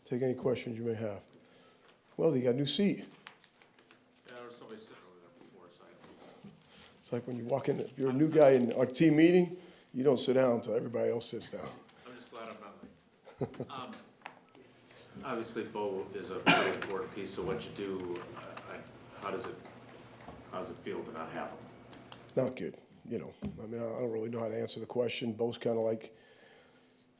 take any questions you may have. Well, you got a new seat. Yeah, there was somebody sitting over there before, so It's like when you walk in, if you're a new guy in our team meeting, you don't sit down until everybody else sits down. I'm just glad I'm not late. Obviously, Bo is a very important piece of what you do. How does it feel to not have him? Not good, you know. I mean, I don't really know how to answer the question. Bo's kind of like,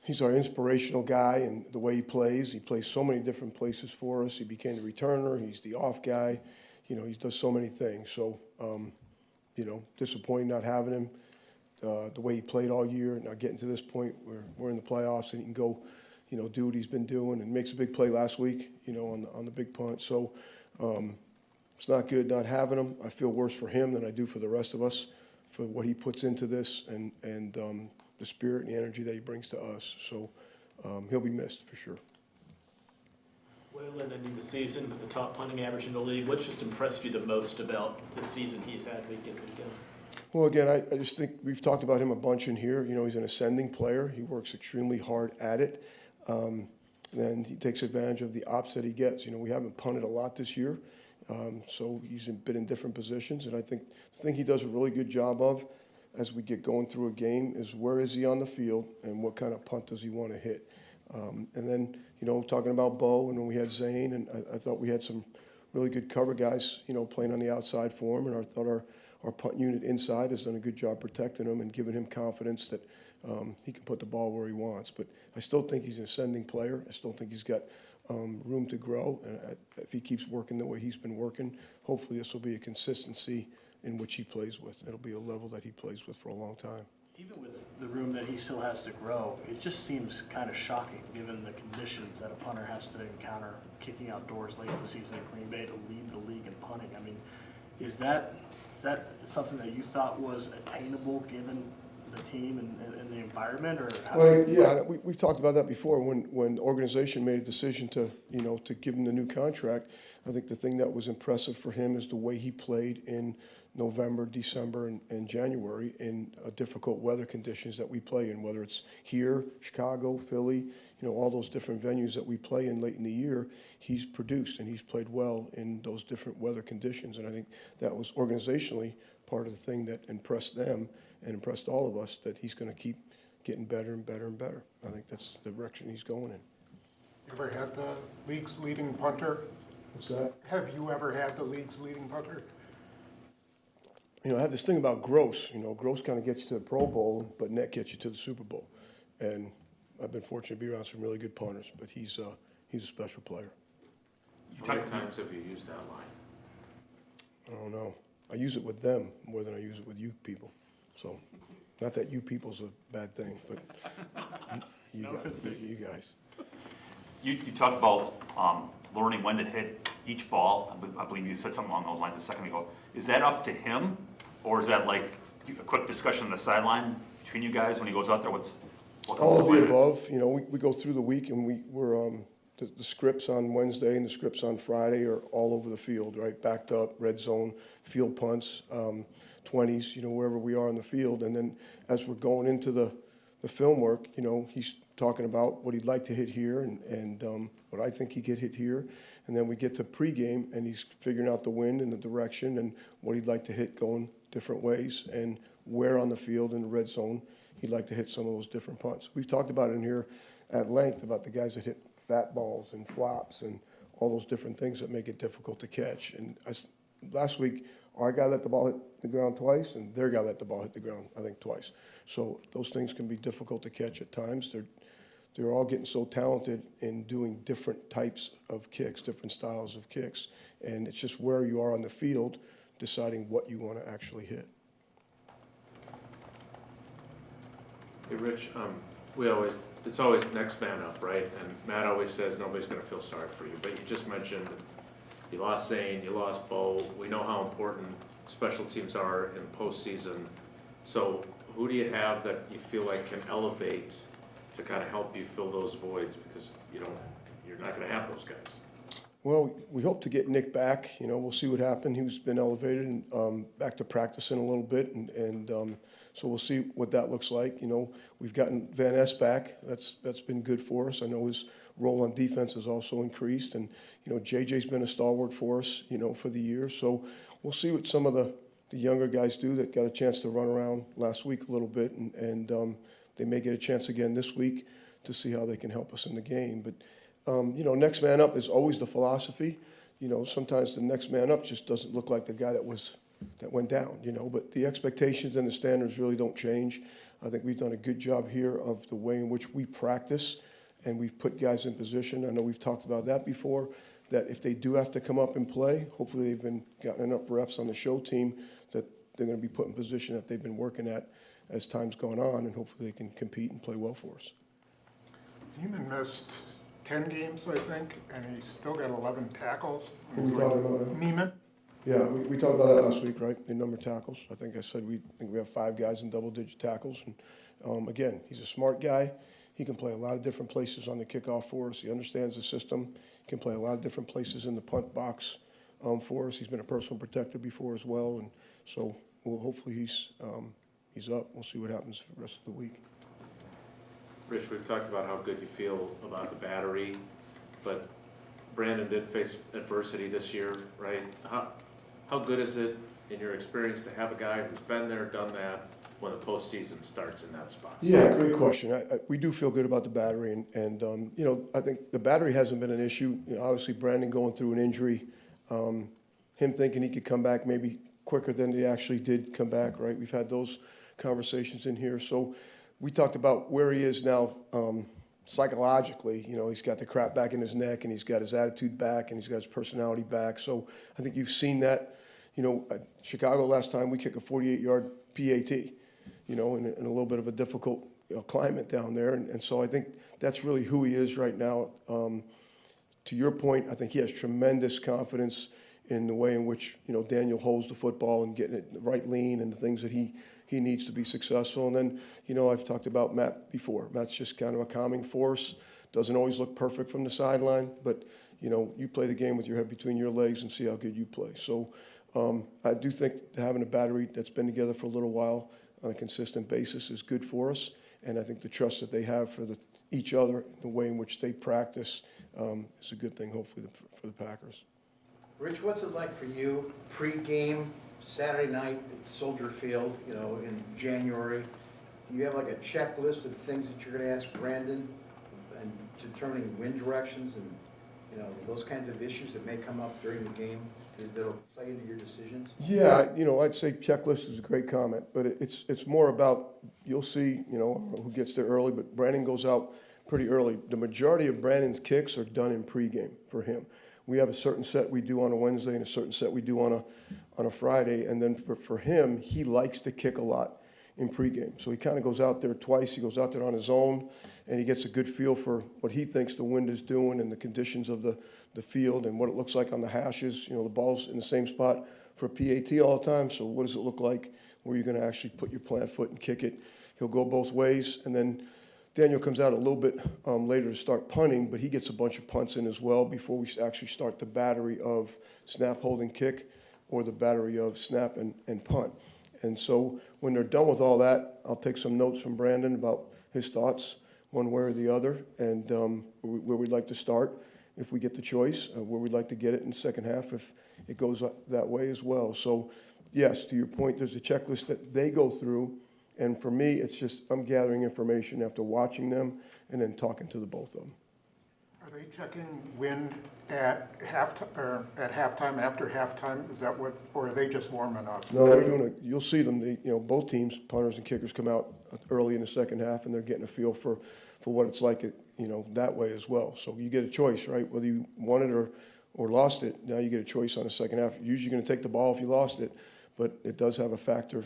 he's our inspirational guy, and the way he plays so many different places for us. He became the returner, he's the off guy, you know, he does so many things. So, you know, disappointing not having him. The way he played all year, now getting to this point where we're in the playoffs and he can go, you know, do what he's been doing, and makes a big play last week, you know, on the big punt. So it's not good not having him. I feel worse for him than I do for the rest of us, for what he puts into this and the spirit and the energy that he brings to us. So he'll be missed for sure. Waylon ending the season with the top punting average in the league. What just impressed you the most about the season he's had week in, week out? Well, again, I just think we've talked about him a bunch in here. You know, he's an ascending player. He works extremely hard at it. And he takes advantage of the ops that he gets. You know, we haven't punted a lot this year, so he's been in different positions. And I think the thing he does a really good job of as we get going through a game is where is he on the field and what kind of punt does he want to hit. And then, you know, talking about Bo, and when we had Zane, and I thought we had some really good cover guys, you know, playing on the outside for him. And I thought our punt unit inside has done a good job protecting him and giving him confidence that he can put the ball where he wants. But I still think he's an ascending player. I still think he's got room to grow. And if he keeps working the way he's been working, hopefully this will be a consistency in which he plays with. It'll be a level that he plays with for a long time. Even with the room that he still has to grow, it just seems kind of shocking given the conditions that a punter has to encounter kicking outdoors late in the season in Green Bay to lead the league in punting. I mean, is that something that you thought was attainable given the team and the environment, or how? Well, yeah, we've talked about that before. When the organization made a decision to, you know, to give him the new contract, I think the thing that was impressive for him is the way he played in November, December, and January in difficult weather conditions that we play in, whether it's here, Chicago, Philly, you know, all those different venues that we play in late in the year. He's produced and he's played well in those different weather conditions. And I think that was organizationally part of the thing that impressed them and impressed all of us, that he's going to keep getting better and better and better. I think that's the direction he's going in. You ever had the league's leading punter? What's that? Have you ever had the league's leading punter? You know, I have this thing about Gross. You know, Gross kind of gets you to the Pro Bowl, but Net gets you to the Super Bowl. And I've been fortunate to be around some really good punters, but he's a special player. How many times have you used that line? I don't know. I use it with them more than I use it with you people. So, not that you people's a bad thing, but you guys. You talked about learning when to hit each ball. I believe you said something along those lines a second ago. Is that up to him, or is that like a quick discussion on the sideline between you guys when he goes out there? What comes All of to the mind? above. You know, we go through the week, and we're the scripts on Wednesday and the scripts on Friday are all over the field, right? Backed up, red zone, field punts, 20s, you know, wherever we are in the field. And then as we're going into the film work, you know, he's talking about what he'd like to hit here and what I think he could hit here. And then we get to pregame, and he's figuring out the wind and the direction and what he'd like to hit going different ways and where on the field in the red zone he'd like to hit some of those different punts. We've talked about it in here at length about the guys that hit fat balls and flops and all those different things that make it difficult to catch. And last week, our guy let the ball hit the ground twice, and their guy let the ball hit the ground, I think, twice. So those things can be difficult to catch at times. They're all getting so talented in doing different types of kicks, different styles of kicks. And it's just where you are on the field deciding what you want to actually hit. Hey, Rich, it's always next man up, right? And Matt always says nobody's going to feel sorry for you. But you just mentioned you lost Zane, you lost Bo. We know how important special teams are in postseason. So who do you have that you feel like can elevate to kind of help you fill those voids? Because you're not going to have those guys. Well, we hope to get Nick back. You know, we'll see what happens. He's been elevated and back to practicing a little bit, and so we'll see what that looks like. You know, we've gotten Van Ness back. That's been good for us. I know his role on defense has also increased. And, you know, JJ's been a stalwart for us, you know, for the year. So we'll see what some of the younger guys do that got a chance to run around last week a little bit. And they may get a chance again this week to see how they can help us in the game. But, you know, next man up is always the philosophy. You know, sometimes the next man up just doesn't look like the guy that went down, you know. But the expectations and the standards really don't change. I think we've done a good job here of the way in which we practice, and we've put guys in position. I know we've talked about that before, that if they do have to come up and play, hopefully they've gotten enough reps on the show team that they're going to be put in position that they've been working at as time's gone on, and hopefully they can compete and play well for us. Neiman missed 10 games, I think, and he's still got 11 tackles. Who we talking about now? Neiman? Yeah, we talked about that last week, right? The number of tackles. I think I said we have 5 guys in double-digit tackles. And again, he's a smart guy. He can play a lot of different places on the kickoff for us. He understands the system. He can play a lot of different places in the punt box for us. He's been a personal protector before as well, and so hopefully he's up. We'll see what happens for the rest of the week. Rich, we've talked about how good you feel about the battery, but Brandon did face adversity this year, right? How good is it, in your experience, to have a guy who's been there, done that, when the postseason starts in that spot? Yeah, great question. We do feel good about the battery, and you know, I think the battery hasn't been an issue. You know, obviously, Brandon going through an injury, him thinking he could come back maybe quicker than he actually did come back, right? We've had those conversations in here. So we talked about where he is now psychologically. You know, he's got the crap back in his neck, and he's got his attitude back, and he's got his personality back. So I think you've seen that. You know, at Chicago last time, we kicked a 48-yard PAT, you know, in a little bit of a difficult climate down there. And so I think that's really who he is right now. To your point, I think he has tremendous confidence in the way in which, you know, Daniel holds the football and getting it the right lean and the things that he needs to be successful. And then, you know, I've talked about Matt before. Matt's just kind of a calming force. Doesn't always look perfect from the sideline, but, you know, you play the game with your head between your legs and see how good you play. So I do think having a battery that's been together for a little while on a consistent basis is good for us. And I think the trust that they have for each other, the way in which they practice, is a good thing, hopefully, for the Packers. Rich, what's it like for you, pre-game, Saturday night at Soldier Field, you know, in January? Do you have like a checklist of things that you're going to ask Brandon and determining wind directions and, you know, those kinds of issues that may come up during the game that'll play into your decisions? Yeah, you know, I'd say checklist is a great comment, but it's more about, you'll see, you know, who gets there early, but Brandon goes out pretty early. The majority of Brandon's kicks are done in pregame for him. We have a certain set we do on a Wednesday and a certain set we do on a Friday, and then for him, he likes to kick a lot in pregame. So he kind of goes out there twice. He goes out there on his own, and he gets a good feel for what he thinks the wind is doing and the conditions of the field and what it looks like on the hashes. You know, the ball's in the same spot for PAT all the time, so what does it look like where you're going to actually put your plant foot and kick it? He'll go both ways, and then Daniel comes out a little bit later to start punting, but he gets a bunch of punts in as well before we actually start the battery of snap, hold, and kick, or the battery of snap and punt. And so when they're done with all that, I'll take some notes from Brandon about his thoughts, one way or the other, and where we'd like to start if we get the choice, where we'd like to get it in the second half if it goes that way as well. So yes, to your point, there's a checklist that they go through. And for me, it's just I'm gathering information after watching them and then talking to the both of them. Are they checking wind at halftime, after halftime? Is that what, or are they just warming up? No, they're doing it. You'll see them. You know, both teams, punters and kickers, come out early in the second half, and they're getting a feel for what it's like, you know, that way as well. So you get a choice, right? Whether you won it or lost it, now you get a choice on the second half. You're usually going to take the ball if you lost it, but it does have a factor.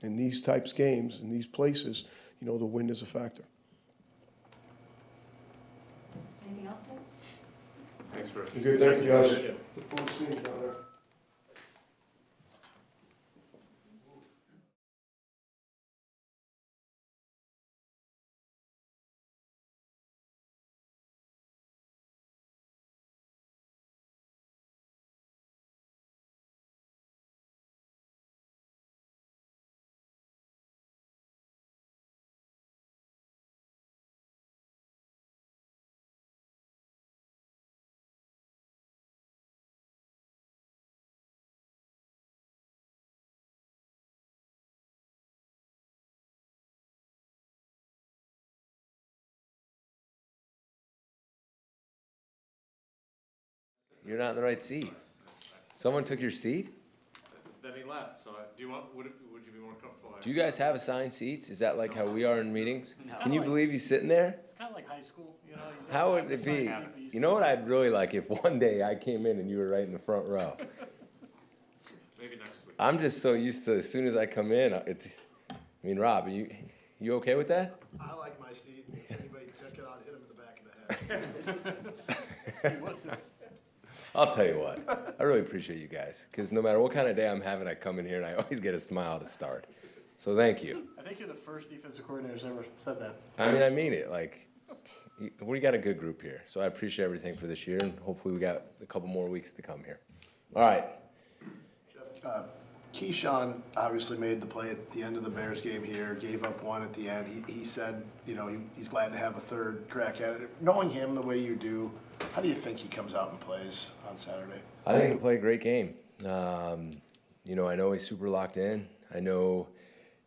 In these types of games, in these places, you know, the wind is a factor. Anything else, guys? Thanks, Rich. Good, thank you, guys. Rich. Look forward to seeing you down there. You're not in the right seat. Someone took your seat? Then he left, so do you want, would you be more comfortable? Do you guys have assigned seats? Is that like how we are in meetings? No. Can you believe he's sitting there? It's kind of like high school, you know? you How don't would have it to be? sign up, You know what I'd really like if one day I came in and you were right in the front row. Maybe next week. I'm just so used to as soon as I come in, Rob, you okay with that? I like my seat. If anybody took it, I'd hit him in the back of the head. I'll tell you what, I really appreciate you guys, because no matter what kind of day I'm having, I come in here and I always get a smile to start. So thank you. I think you're the first defensive coordinator who's ever said that. I mean it, like, we got a good group here, so I appreciate everything for this year, and hopefully we got a couple more weeks to come here. All right, Keyshawn obviously made the play at the end of the Bears game here, gave up one at the end. He said, you know, he's glad to have a third crack at it. Knowing him the way you do, how do you think he comes out and plays on Saturday? I think he'll play a great game. You know, I know he's super locked in. I know,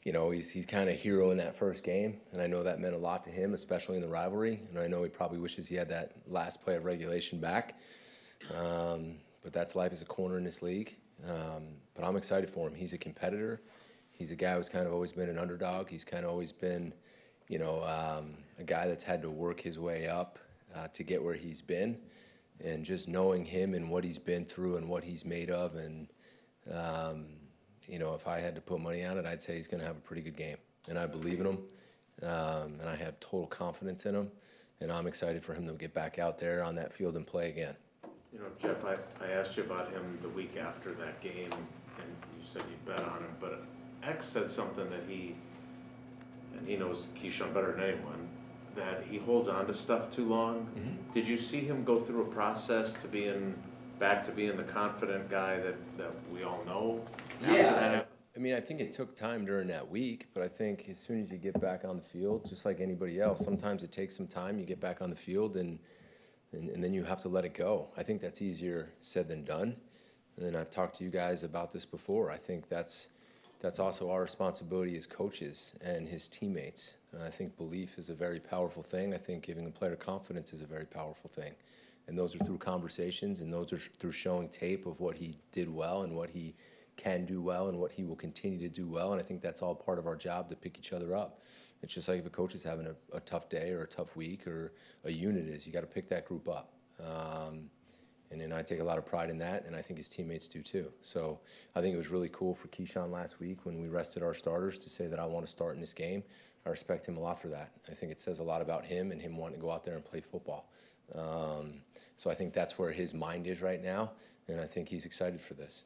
you know, he's kind of hero in that first game, and I know that meant a lot to him, especially in the rivalry. And I know he probably wishes he had that last play of regulation back. But that's life as a corner in this league. But I'm excited for him. He's a competitor. He's a guy who's kind of always been an underdog. He's kind of always been, you know, a guy that's had to work his way up to get where he's been. And just knowing him and what he's been through and what he's made of, and you know, if I had to put money on it, I'd say he's going to have a pretty good game. And I believe in him, and I have total confidence in him. And I'm excited for him to get back out there on that field and play again. You know, Jeff, I asked you about him the week after that game, and you said you bet on him, but X said something that and he knows Keyshawn better than anyone, that he holds on to stuff too long. Mm-hmm. Did you see him go through a process to back to being the confident guy that we all know? after that happened? I mean, I think it took time during that week, but I think as soon as you get back on the field, just like anybody else, sometimes it takes some time. You get back on the field and then you have to let it go. I think that's easier said than done. And I've talked to you guys about this before. I think that's also our responsibility as coaches and his teammates. And I think belief is a very powerful thing. I think giving a player confidence is a very powerful thing. And those are through conversations, and those are through showing tape of what he did well and what he can do well and what he will continue to do well. And I think that's all part of our job, to pick each other up. It's just like if a coach is having a tough day or a tough week, or a unit is, you got to pick that group up. And then I take a lot of pride in that, and I think his teammates do too. So I think it was really cool for Keyshawn last week when we rested our starters to say that I want to start in this game. I respect him a lot for that. I think it says a lot about him and him wanting to go out there and play football. So I think that's where his mind is right now, and I think he's excited for this.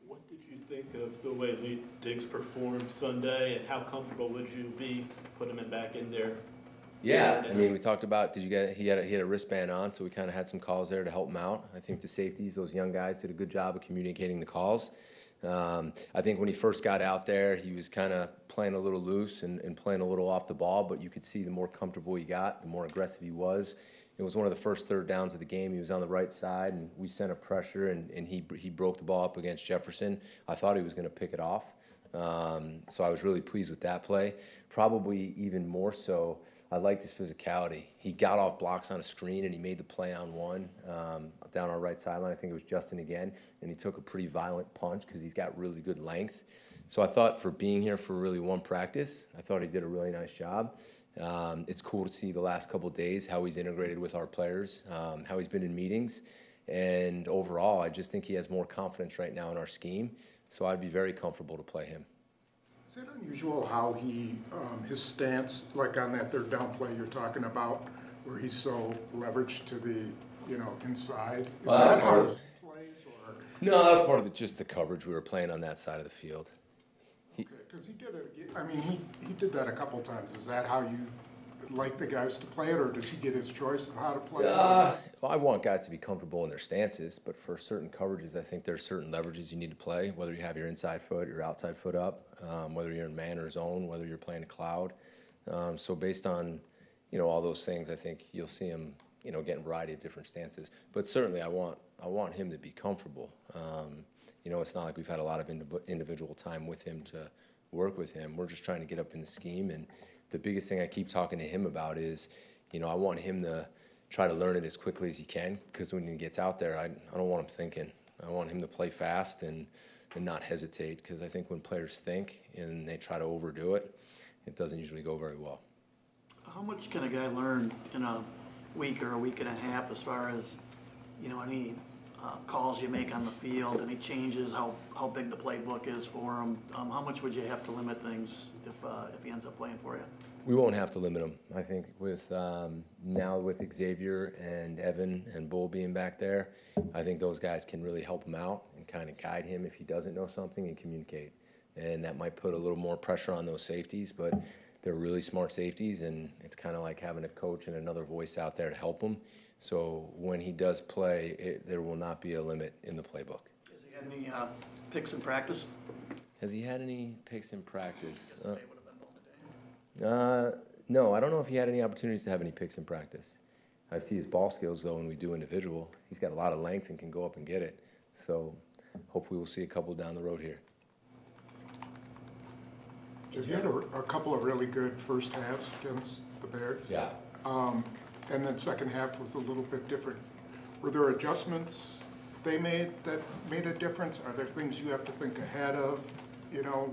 What did you think of the way Lee Diggs performed Sunday, and how comfortable would you be putting him back in there? Yeah, I mean, we talked about, he had a wristband on, so we kind of had some calls there to help him out. I think the safeties, those young guys, did a good job of communicating the calls. I think when he first got out there, he was kind of playing a little loose and playing a little off the ball, but you could see the more comfortable he got, the more aggressive he was. It was one of the first third downs of the game. He was on the right side, and we sent a pressure, and he broke the ball up against Jefferson. I thought he was going to pick it off. So I was really pleased with that play. Probably even more so, I liked his physicality. He got off blocks on a screen, and he made the play on one down our right sideline. I think it was Justin again, and he took a pretty violent punch because he's got really good length. So I thought, for being here for really one practice, I thought he did a really nice job. It's cool to see the last couple of days how he's integrated with our players, how he's been in meetings. And overall, I just think he has more confidence right now in our scheme. So I'd be very comfortable to play him. Is it unusual how he, his stance, like on that third down play you're talking about, where he's so leveraged to the, inside? Is that how he plays, or? No, that was part of just the coverage we were playing on that side of the field. Because he did it, he did that a couple times. Is that how you like the guys to play it, or does he get his choice of how to play it? Well, I want guys to be comfortable in their stances, but for certain coverages, I think there's certain leverages you need to play, whether you have your inside foot, your outside foot up, whether you're in man or zone, whether you're playing a cloud. So based on, all those things, I think you'll see him, getting a variety of different stances. But certainly I want him to be comfortable. It's not like we've had a lot of individual time with him to work with him. We're just trying to get up in the scheme, and the biggest thing I keep talking to him about is, I want him to, try to learn it as quickly as he can, because when he gets out there, I don't want him thinking. I want him to play fast and not hesitate, because I think when players think and they try to overdo it, it doesn't usually go very well. How much can a guy learn in a week or a week and a half as far as, any calls you make on the field, any changes, how big the playbook is for him? How much would you have to limit things if he ends up playing for you? We won't have to limit him. I think with now with Xavier and Evan and Bull being back there, I think those guys can really help him out and kind of guide him if he doesn't know something and communicate. And that might put a little more pressure on those safeties, but they're really smart safeties, and it's kind of like having a coach and another voice out there to help him. So when he does play, there will not be a limit in the playbook. Has he had any picks in practice? Has he had any picks in practice? No, I don't know if he had any opportunities to have any picks in practice. I see his ball skills, though, when we do individual. He's got a lot of length and can go up and get it. So hopefully we'll see a couple down the road here. Jeff, you had a couple of really good first halves against the Bears. Yeah. And then second half was a little bit different. Were there adjustments they made that made a difference? Are there things you have to think ahead of,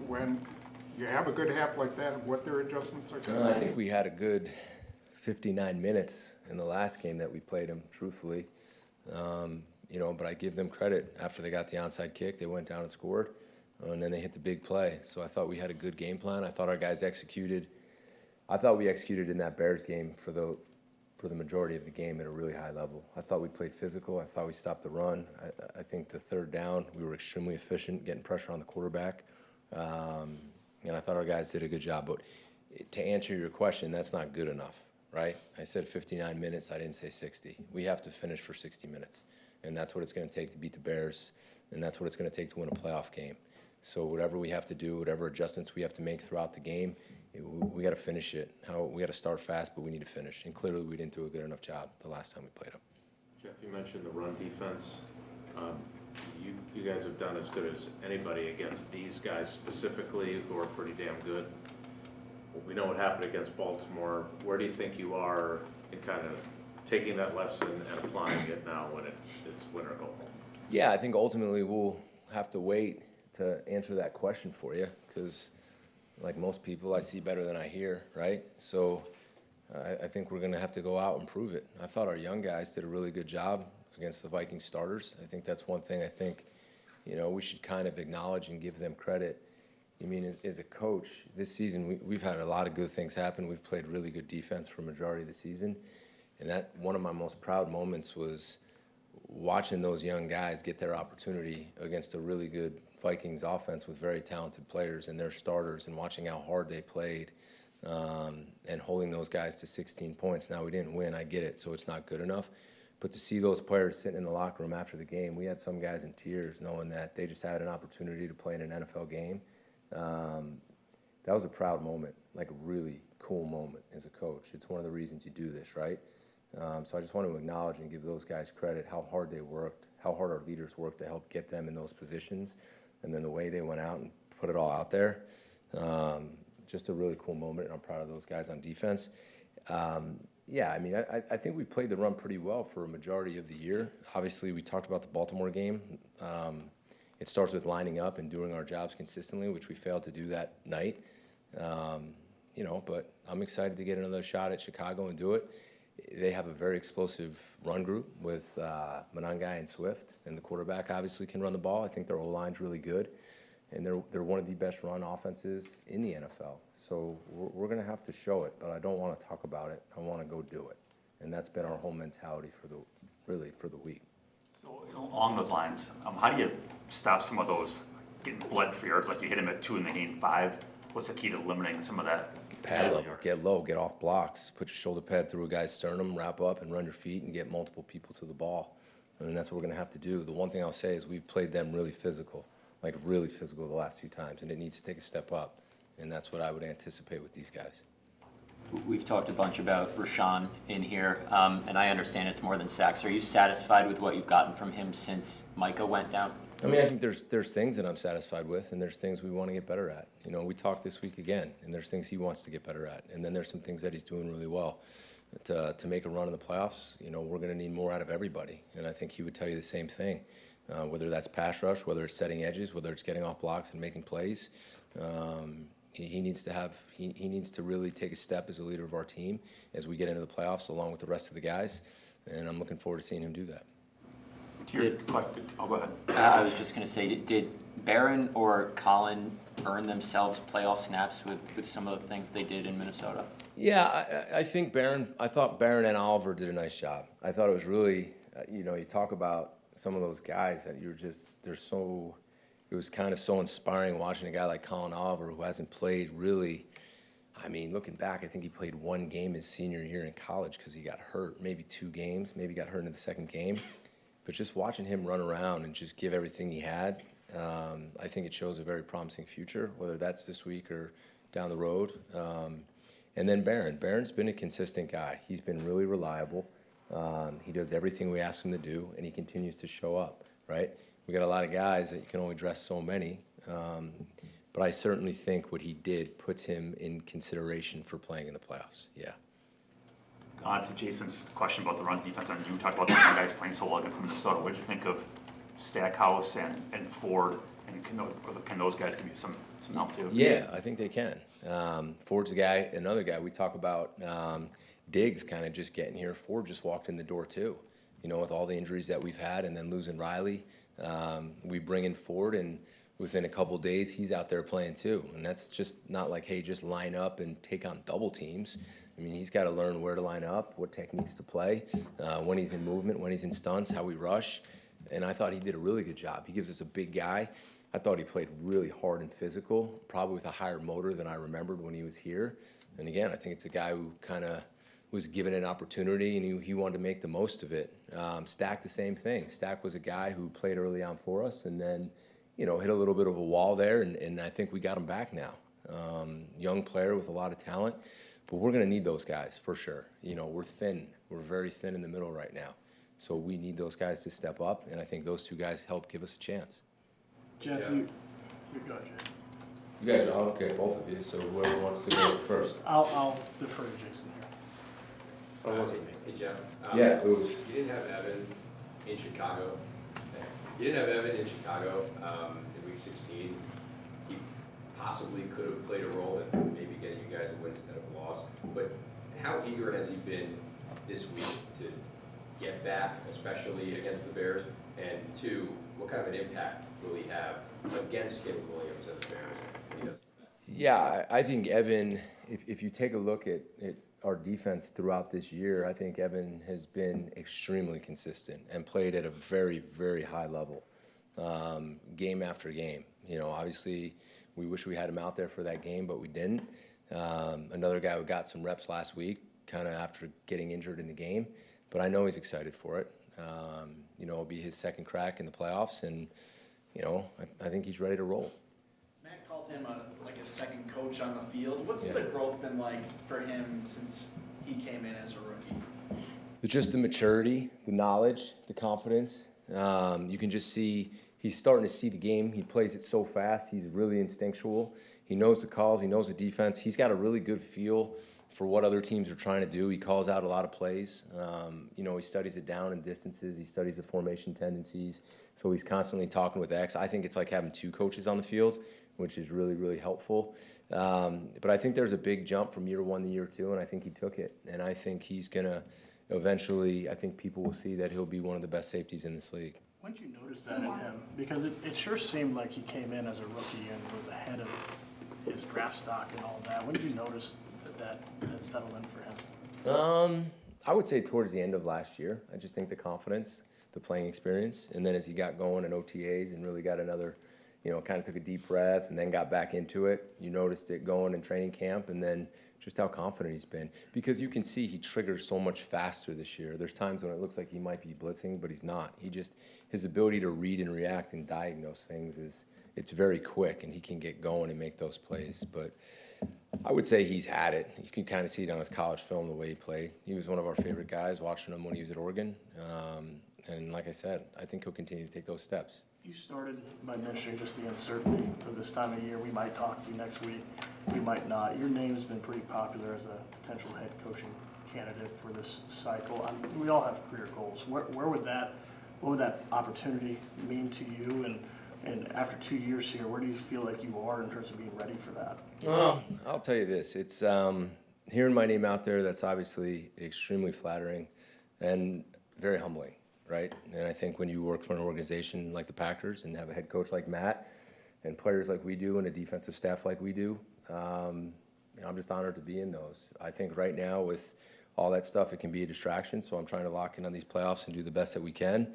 when you have a good half like that, what their adjustments are going to be? I think we had a good 59 minutes in the last game that we played them, truthfully. But I give them credit. After they got the onside kick, they went down and scored, and then they hit the big play. So I thought we had a good game plan. I thought our guys executed. I thought we executed in that Bears game for the majority of the game at a really high level. I thought we played physical. I thought we stopped the run. I think the third down, we were extremely efficient, getting pressure on the quarterback. And I thought our guys did a good job. But to answer your question, that's not good enough, right? I said 59 minutes. I didn't say 60. We have to finish for 60 minutes. And that's what it's going to take to beat the Bears. And that's what it's going to take to win a playoff game. So whatever we have to do, whatever adjustments we have to make throughout the game, we got to finish it. We got to start fast, but we need to finish. And clearly we didn't do a good enough job the last time we played them. Jeff, you mentioned the run defense. You guys have done as good as anybody against these guys specifically, who are pretty damn good. We know what happened against Baltimore. Where do you think you are in kind of taking that lesson and applying it now when it's win or go home? Yeah, I think ultimately we'll have to wait to answer that question for you, because like most people, I see better than I hear, right? So I think we're going to have to go out and prove it. I thought our young guys did a really good job against the Viking starters. I think that's one thing I think, we should kind of acknowledge and give them credit. I mean, as a coach, this season we've had a lot of good things happen. We've played really good defense for a majority of the season. And that one of my most proud moments was watching those young guys get their opportunity against a really good Vikings offense with very talented players and their starters, and watching how hard they played and holding those guys to 16 points. Now, we didn't win, I get it, so it's not good enough. But to see those players sitting in the locker room after the game, we had some guys in tears knowing that they just had an opportunity to play in an NFL game. That was a proud moment, like a really cool moment as a coach. It's one of the reasons you do this, right? So I just want to acknowledge and give those guys credit, how hard they worked, how hard our leaders worked to help get them in those positions, and then the way they went out and put it all out there. Just a really cool moment, and I'm proud of those guys on defense. Yeah, I mean, I think we played the run pretty well for a majority of the year. Obviously, we talked about the Baltimore game. It starts with lining up and doing our jobs consistently, which we failed to do that night. But I'm excited to get another shot at Chicago and do it. They have a very explosive run group with Monangai and Swift, and the quarterback obviously can run the ball. I think their O-line's really good, and they're one of the best run offenses in the NFL. So we're going to have to show it, but I don't want to talk about it. I want to go do it, and that's been our whole mentality for the week. So along those lines, how do you stop some of those getting bled for yards, like you hit him at 2 and they gain 5? What's the key to limiting some of that? Pad level, get low, get off blocks, put your shoulder pad through a guy's sternum, wrap up and run your feet and get multiple people to the ball. And that's what we're going to have to do. The one thing I'll say is we've played them really physical the last 2 times, and it needs to take a step up. And that's what I would anticipate with these guys. We've talked a bunch about Rashawn in here, and I understand it's more than sacks. Are you satisfied with what you've gotten from him since Micah went down? I mean, I think there's things that I'm satisfied with, and there's things we want to get better at. We talked this week again, and there's things he wants to get better at, and then there's some things that he's doing really well. to make a run in the playoffs, you know, we're going to need more out of everybody. And I think he would tell you the same thing, whether that's pass rush, whether it's setting edges, whether it's getting off blocks and making plays. He needs to really take a step as a leader of our team as we get into the playoffs along with the rest of the guys. And I'm looking forward to seeing him do that. To your question, oh, go ahead. I was just going to say, did Barron or Colin earn themselves playoff snaps with some of the things they did in Minnesota? Yeah, I think I thought Barron and Oliver did a nice job. I thought it was really, you know, you talk about some of those guys that it was kind of so inspiring watching a guy like Colin Oliver who hasn't played really. I mean, looking back, I think he played one game his senior year in college because he got hurt, maybe 2 games, maybe got hurt in the second game. But just watching him run around and just give everything he had, I think it shows a very promising future, whether that's this week or down the road. And then Barron's been a consistent guy. He's been really reliable. He does everything we ask him to do, and he continues to show up, right? We got a lot of guys that you can only dress so many, but I certainly think what he did puts him in consideration for playing in the playoffs, yeah. To Jason's question about the run defense, and you talked about the young guys playing so well against Minnesota. What did you think of Stackhouse and Ford, and can those guys give you some help too? Yeah, I think they can. Ford's another guy we talk about. Diggs kind of just getting here. Ford just walked in the door too. You know, with all the injuries that we've had, and then losing Riley, we bring in Ford, and within a couple days he's out there playing too. And that's just not like, hey, just line up and take on double teams. I mean, he's got to learn where to line up, what techniques to play, when he's in movement, when he's in stunts, how we rush. And I thought he did a really good job. He gives us a big guy. I thought he played really hard and physical, probably with a higher motor than I remembered when he was here. And again, I think it's a guy who kind of was given an opportunity, and he wanted to make the most of it. Stack, the same thing. Stack was a guy who played early on for us and then, you know, hit a little bit of a wall there, and I think we got him back now. Young player with a lot of talent. But we're going to need those guys for sure. You know, we're thin. We're very thin in the middle right now. So we need those guys to step up, and I think those 2 guys help give us a chance. Jeff, you go, Jay. You guys are okay, both of you, so whoever wants to go first. I'll defer to Jason here. Hey, Jeff. Yeah, it was. You didn't have Evan in Chicago. You didn't have Evan in Chicago in Week 16. He possibly could have played a role in maybe getting you guys a win instead of a loss. But how eager has he been this week to get back, especially against the Bears? And 2, what kind of an impact will he have against Caleb Williams and the Bears? Yeah, I think Evan, if you take a look at our defense throughout this year, I think Evan has been extremely consistent and played at a very, very high level, game after game. You know, obviously, we wish we had him out there for that game, but we didn't. Another guy who got some reps last week, kind of after getting injured in the game, but I know he's excited for it. You know, it'll be his second crack in the playoffs, and, you know, I think he's ready to roll. Matt called him a second coach on the field. What's the growth been like for him since he came in as a rookie? Just the maturity, the knowledge, the confidence. You can just see he's starting to see the game. He plays it so fast. He's really instinctual. He knows the calls. He knows the defense. He's got a really good feel for what other teams are trying to do. He calls out a lot of plays. You know, he studies it down in distances. He studies the formation tendencies. So he's constantly talking with X. I think it's like having 2 coaches on the field, which is really, really helpful. But I think there's a big jump from year 1 to year 2, and I think he took it. And I think he's going to eventually, I think people will see that he'll be one of the best safeties in this league. When did you notice that in him? Because it sure seemed like he came in as a rookie and was ahead of his draft stock and all that. When did you notice that settled in for him? I would say towards the end of last year. I just think the confidence, the playing experience, and then as he got going in OTAs and really got another, you know, kind of took a deep breath and then got back into it. You noticed it going in training camp, and then just how confident he's been. Because you can see he triggers so much faster this year. There's times when it looks like he might be blitzing, but he's not. His ability to read and react and diagnose things it's very quick, and he can get going and make those plays. But I would say he's had it. You can kind of see it on his college film, the way he played. He was one of our favorite guys, watching him when he was at Oregon. And like I said, I think he'll continue to take those steps. You started by mentioning just the uncertainty for this time of year. We might talk to you next week. We might not. Your name's been pretty popular as a potential head coaching candidate for this cycle? We all have career goals. What would that opportunity mean to you? And after 2 years here, where do you feel like you are in terms of being ready for that? Well, I'll tell you this. It's hearing my name out there, that's obviously extremely flattering and very humbling, right? And I think when you work for an organization like the Packers and have a head coach like Matt and players like we do and a defensive staff like we do, I'm just honored to be in those. I think right now with all that stuff, it can be a distraction, so I'm trying to lock in on these playoffs and do the best that we can.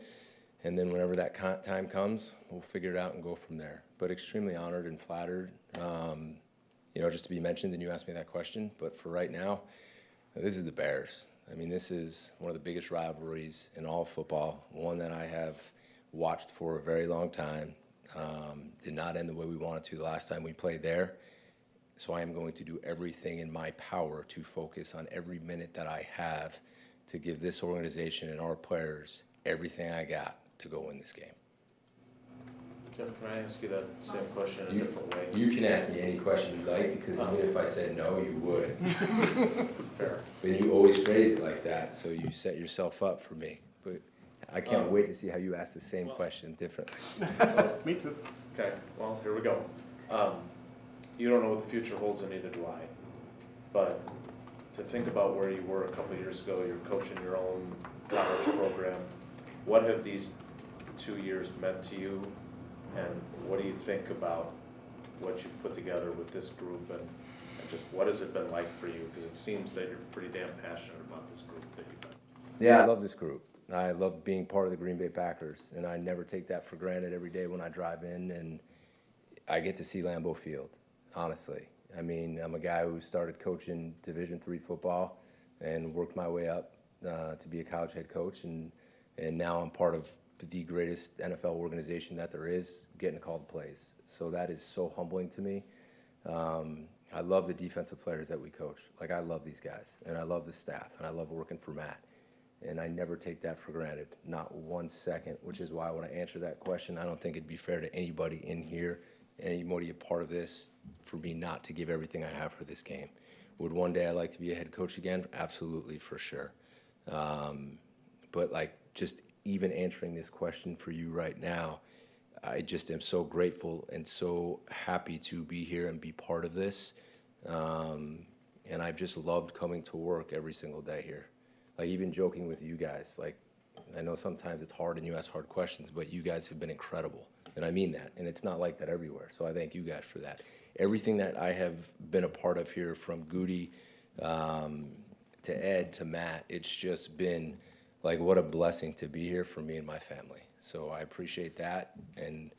And then whenever that time comes, we'll figure it out and go from there. But extremely honored and flattered, just to be mentioned, and you asked me that question. But for right now, this is the Bears. I mean, this is one of the biggest rivalries in all of football, one that I have watched for a very long time. Did not end the way we wanted to the last time we played there. So I am going to do everything in my power to focus on every minute that I have to give this organization and our players everything I got to go win this game. Jim, can I ask you that same question in a different way? You can ask me any question you like, because even if I said no, you would. Fair. But you always phrase it like that, so you set yourself up for me. But I can't wait to see how you ask the same question differently. Me too. Okay, well, here we go. You don't know what the future holds, and neither do I. But to think about where you were a couple of years ago, you're coaching your own college program. What have these 2 years meant to you? And what do you think about what you've put together with this group? And just what has it been like for you? Because it seems that you're pretty damn passionate about this group that you've been. Yeah, I love this group. I love being part of the Green Bay Packers, and I never take that for granted every day when I drive in and I get to see Lambeau Field, honestly. I mean, I'm a guy who started coaching Division III football and worked my way up to be a college head coach, and now I'm part of the greatest NFL organization that there is, getting to call the plays. So that is so humbling to me. I love the defensive players that we coach. Like, I love these guys, and I love the staff, and I love working for Matt. And I never take that for granted, not 1 second, which is why when I answer that question, I don't think it'd be fair to anybody in here, anybody a part of this, for me not to give everything I have for this game. Would one day I like to be a head coach again? Absolutely, for sure. But like, just even answering this question for you right now, I just am so grateful and so happy to be here and be part of this. And I've just loved coming to work every single day here. Like, even joking with you guys, like, I know sometimes it's hard and you ask hard questions, but you guys have been incredible. And I mean that, and it's not like that everywhere. So I thank you guys for that. Everything that I have been a part of here, from Goody to Ed to Matt, it's just been like, what a blessing to be here for me and my family. So I appreciate that, and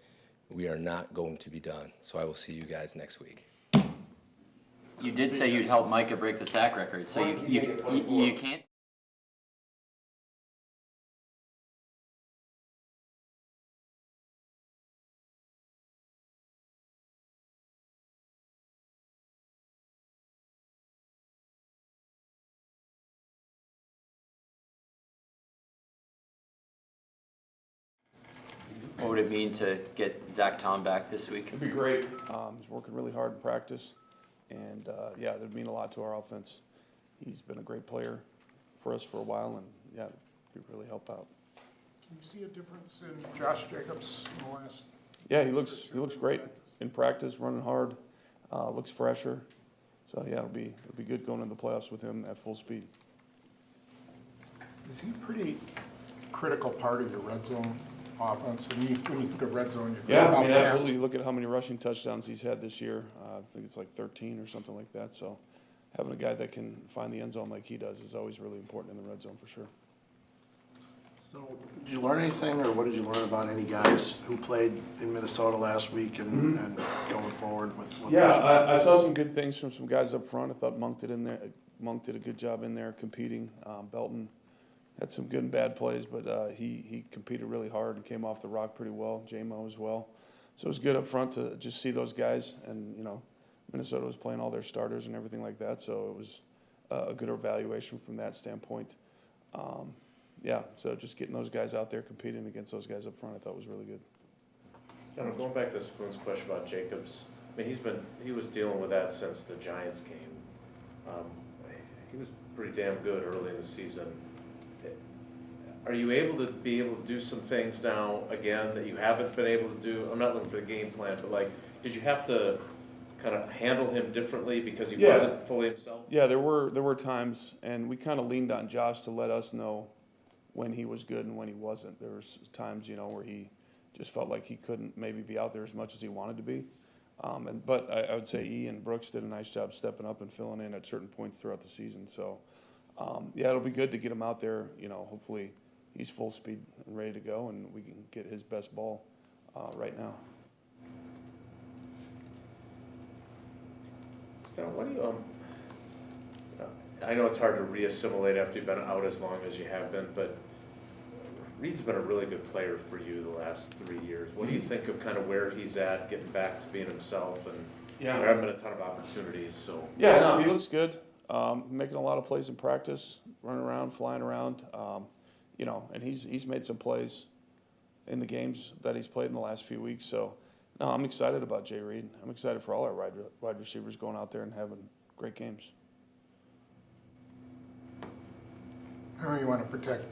we are not going to be done. So I will see you guys next week. You did say you'd help Micah break the sack record, so you can't. What would it mean to get Zach Tom back this week? It'd be great. He's working really hard in practice, and yeah, it'd mean a lot to our offense. He's been a great player for us for a while, and yeah, he'd really help out. Can you see a difference in Josh Jacobs in the last? Yeah, he looks great in practice, running hard, looks fresher. So yeah, it'll be good going into the playoffs with him at full speed. Is he a pretty critical part of your red zone offense? When you think of red zone, you Yeah, think I mean, about absolutely. Look at how many rushing touchdowns he's had this year. I think it's like 13 or something like that. So having a guy that can find the end zone like he does is always really important in the red zone for sure. So, did you learn anything, or what did you learn about any guys who played in Minnesota last week and going forward with what Yeah, I saw some good things from some guys up front. I thought Monk did a good job in there competing. Belton had some good and bad plays, but he competed really hard and came off the rock pretty well. J-Mo as well. So it was good up front to just see those guys, and Minnesota was playing all their starters and everything like that, so it was a good evaluation from that standpoint. Yeah, so just getting those guys out there competing against those guys up front, I thought was really good. Stan, going back to Spoon's question about Jacobs, I mean, he was dealing with that since the Giants game. He was pretty damn good early in the season. Are you able to do some things now, again, that you haven't been able to do? I'm not looking for the game plan, but like, did you have to kind of handle him differently because he Yeah. wasn't fully himself? Yeah, there were times, and we kind of leaned on Josh to let us know when he was good and when he wasn't. There was times, where he just felt like he couldn't maybe be out there as much as he wanted to be. But I would say Ian Brooks did a nice job stepping up and filling in at certain points throughout the season. So, yeah, it'll be good to get him out there. Hopefully he's full speed and ready to go, and we can get his best ball right now. Stan, what do you, I know it's hard to re-assimilate after you've been out as long as you have been, but Reed's been a really good player for you the last 3 years. What do you think of kind of where he's at, getting back to being himself, and Yeah. there haven't been a ton of opportunities, so. Yeah, no, he looks good. Making a lot of plays in practice, running around, flying around. And he's made some plays in the games that he's played in the last few weeks. So, no, I'm excited about Jay Reed. I'm excited for all our wide receivers going out there and having great games. I know you want to protect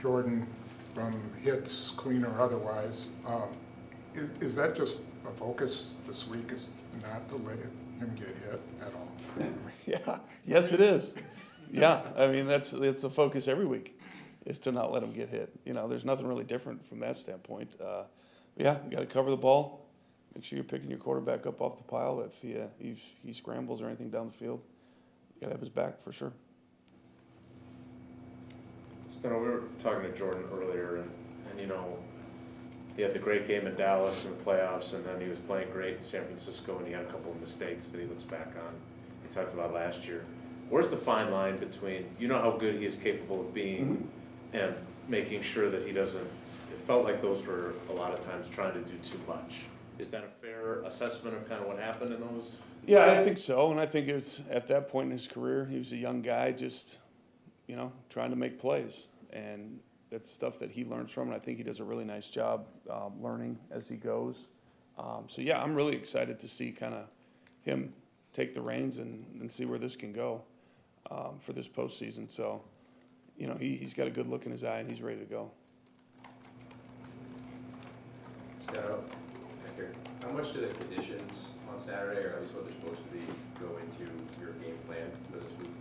Jordan from hits, clean or otherwise. Is that just a focus this week, is not to let him get hit at all? Yeah, yes, it is. Yeah, I mean, it's a focus every week, is to not let him get hit. There's nothing really different from that standpoint. Yeah, you got to cover the ball. Make sure you're picking your quarterback up off the pile. If he scrambles or anything down the field, you got to have his back for sure. Steno, we were talking to Jordan earlier, and he had the great game in Dallas in the playoffs, and then he was playing great in San Francisco, and he had a couple of mistakes that he looks back on. He talked about last year. Where's the fine line between, how good he is capable of being and making sure that he doesn't, it felt like those were a lot of times trying to do too much. Is that a fair assessment of kind of what happened in those? Yeah, I think so, and I think it's at that point in his career, he was a young guy just, trying to make plays, and that's stuff that he learns from, and I think he does a really nice job learning as he goes. So yeah, I'm really excited to see kind of him take the reins and see where this can go for this postseason. So, he's got a good look in his eye, and he's ready to go. Steno, how much do the conditions on Saturday, or at least what they're supposed to be, go into your game plan for this week?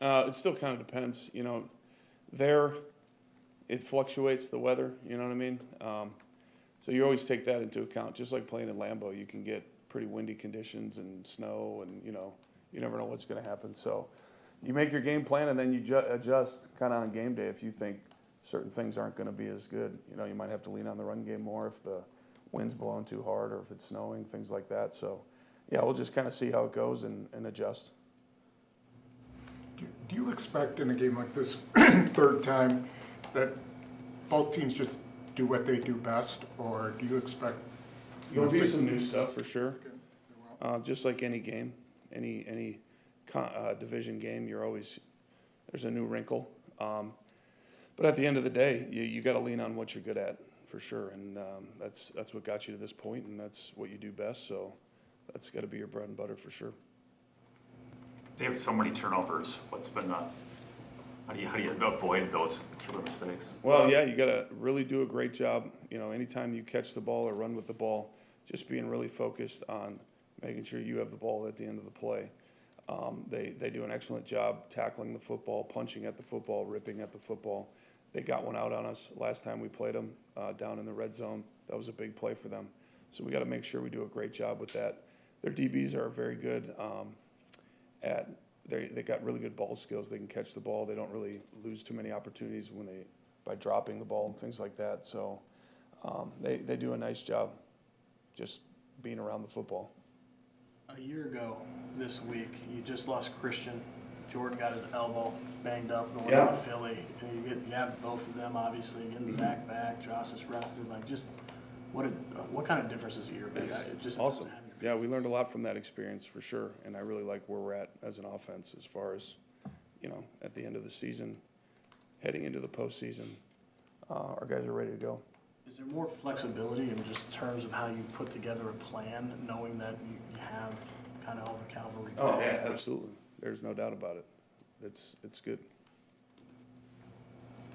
It still kind of depends, it fluctuates, the weather, you know what I mean? So you always take that into account. Just like playing in Lambeau, you can get pretty windy conditions and snow, and you never know what's going to happen. So you make your game plan, and then you adjust kind of on game day if you think certain things aren't going to be as good. You might have to lean on the run game more if the wind's blowing too hard or if it's snowing, things like that. So yeah, we'll just kind of see how it goes and adjust. Do you expect in a game like this, third time, that both teams just do what they do best, or do you expect? There'll be some new stuff for sure. Just like any game, any division game, there's a new wrinkle. But at the end of the day, you got to lean on what you're good at for sure, and that's what got you to this point, and that's what you do best. So that's got to be your bread and butter for sure. They have so many turnovers. What's been how do you avoid those killer mistakes? Well, yeah, you got to really do a great job. Anytime you catch the ball or run with the ball, just being really focused on making sure you have the ball at the end of the play. They do an excellent job tackling the football, punching at the football, ripping at the football. They got one out on us last time we played them down in the red zone. That was a big play for them. So we got to make sure we do a great job with that. Their DBs are very good they got really good ball skills. They can catch the ball. They don't really lose too many opportunities by dropping the ball and things like that. So they do a nice job just being around the football. A year ago this week, you just lost Christian. Jordan got his elbow banged up going to Philly. And you have both of them, obviously, getting Zach back, Josh is rested. What kind of difference is a year make? It's awesome. Yeah, we learned a lot from that experience for sure, and I really like where we're at as an offense as far as, at the end of the season, heading into the postseason, our guys are ready to go. Is there more flexibility in just terms of how you put together a plan, knowing that you have kind of all the cavalry? Oh, yeah, absolutely. There's no doubt about it. it's good.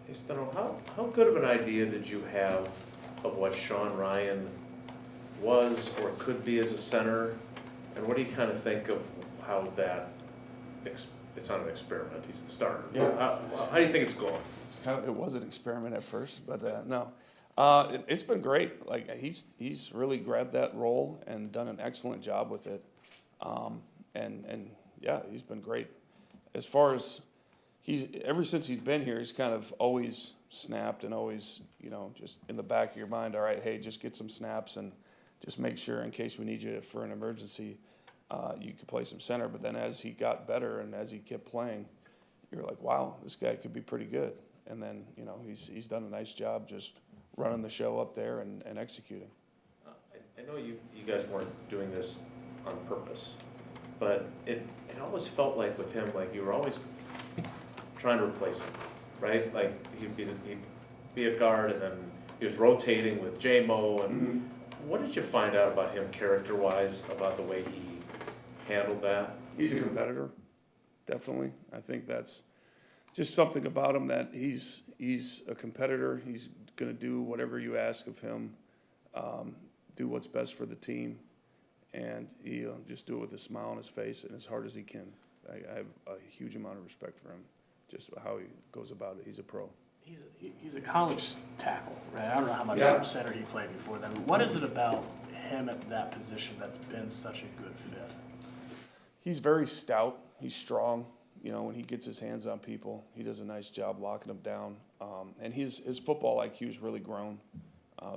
Hey, Steno, how good of an idea did you have of what Sean Ryan was or could be as a center? And what do you kind of think of how that, it's not an experiment, he's the starter. Yeah. How do you think it's going? It was an experiment at first, but no. It's been great. Like he's really grabbed that role and done an excellent job with it. And yeah, he's been great. As far as ever since he's been here, he's kind of always snapped and always, just in the back of your mind, all right, hey, just get some snaps and just make sure in case we need you for an emergency, you could play some center. But then as he got better and as he kept playing, you're like, wow, this guy could be pretty good. And then, he's done a nice job just running the show up there and executing. I know you guys weren't doing this on purpose, but it always felt like with him, like you were always trying to replace him, right? Like he'd be a guard and then he was rotating with J-Mo. And what did you find out about him character-wise, about the way he handled that? He's a competitor, definitely. I think that's just something about him that he's a competitor. He's going to do whatever you ask of him, do what's best for the team, and he'll just do it with a smile on his face and as hard as he can. I have a huge amount of respect for him, just how he goes about it. He's a pro. He's a college tackle, right? I don't know how much center he played before then. What is it about him at that position that's been such a good fit? He's very stout. He's strong. When he gets his hands on people, he does a nice job locking them down. And his football IQ's really grown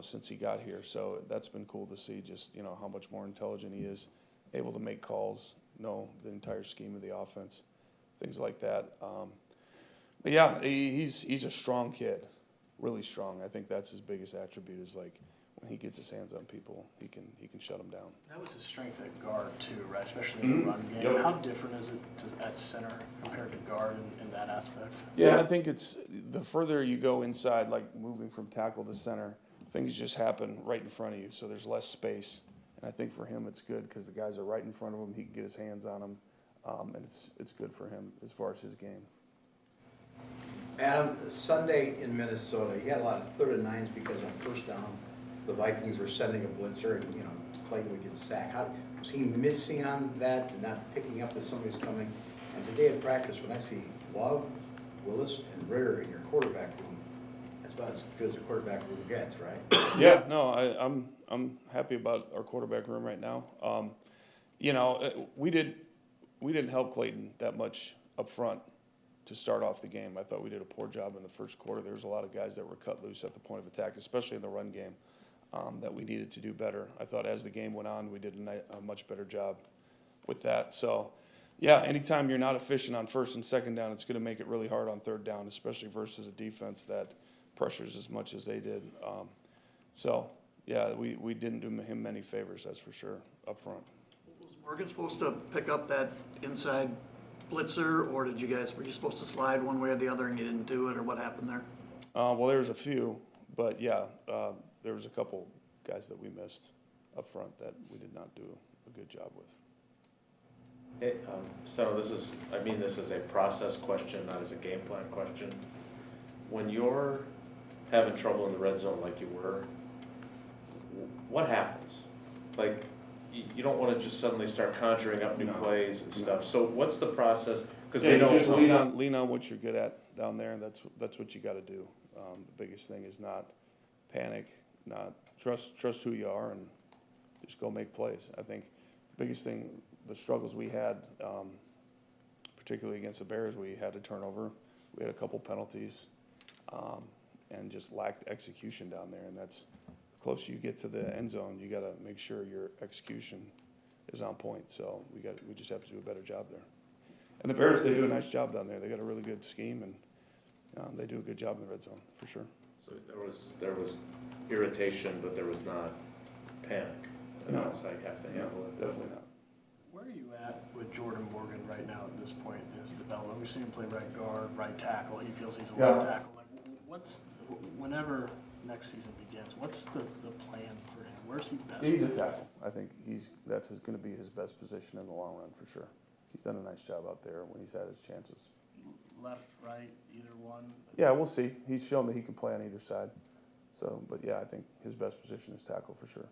since he got here. So that's been cool to see just, how much more intelligent he is, able to make calls, know the entire scheme of the offense, things like that. But yeah, he's a strong kid, really strong. I think that's his biggest attribute is like when he gets his hands on people, he can shut them down. That was his strength at guard too, right? Especially in the run game. How different is it at center compared to guard in that aspect? Yeah, I think it's the further you go inside, like moving from tackle to center, things just happen right in front of you, so there's less space. And I think for him it's good because the guys are right in front of him. He can get his hands on them, and it's good for him as far as his game. Adam, Sunday in Minnesota, you had a lot of 3rd and 9s because on first down, the Vikings were sending a blitzer and, Clayton would get sacked. Was he missing on that and not picking up that somebody's coming? And today at practice, when I see Love, Willis, and Ritter in your quarterback room, that's about as good as a quarterback room gets, right? Yeah, no, I'm happy about our quarterback room right now. We didn't help Clayton that much up front to start off the game. I thought we did a poor job in the first quarter. There was a lot of guys that were cut loose at the point of attack, especially in the run game, that we needed to do better. I thought as the game went on, we did a much better job with that. So, yeah, anytime you're not efficient on 1st and 2nd down, it's going to make it really hard on 3rd down, especially versus a defense that pressures as much as they did. So, yeah, we didn't do him many favors, that's for sure, up front. Was Morgan supposed to pick up that inside blitzer, or were you supposed to slide one way or the other and you didn't do it, or what happened there? Well, there was a few, but yeah, there was a couple guys that we missed up front that we did not do a good job with. Hey, so this is a process question, not as a game plan question. When you're having trouble in the red zone like you were, what happens? Like, you don't want to just suddenly start conjuring up new plays and stuff. So what's the process? Because we don't just lean on what you're good at down there, and that's what you got to do. The biggest thing is not panic, not trust who you are, and just go make plays. I think the biggest thing, the struggles we had, particularly against the Bears, we had a turnover, we had a couple penalties, and just lacked execution down there. And that's the closer you get to the end zone, you got to make sure your execution is on point. So we just have to do a better job there. And the Bears, they do a nice job down there. They got a really good scheme, and they do a good job in the red zone for sure. So there was irritation, but there was not panic. And No. that's how you have to handle it. Definitely not. Where are you at with Jordan Morgan right now at this point in his development? We've seen him play right guard, right tackle. He feels he's a left tackle. Like, whenever next season begins, what's the plan for him? Where's he best? He's a tackle. I think that's going to be his best position in the long run for sure. He's done a nice job out there when he's had his chances. left, right, either one? Yeah, we'll see. He's shown that he can play on either side. So, but yeah, I think his best position is tackle for sure.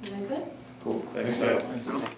You guys good? Cool. Thanks, guys.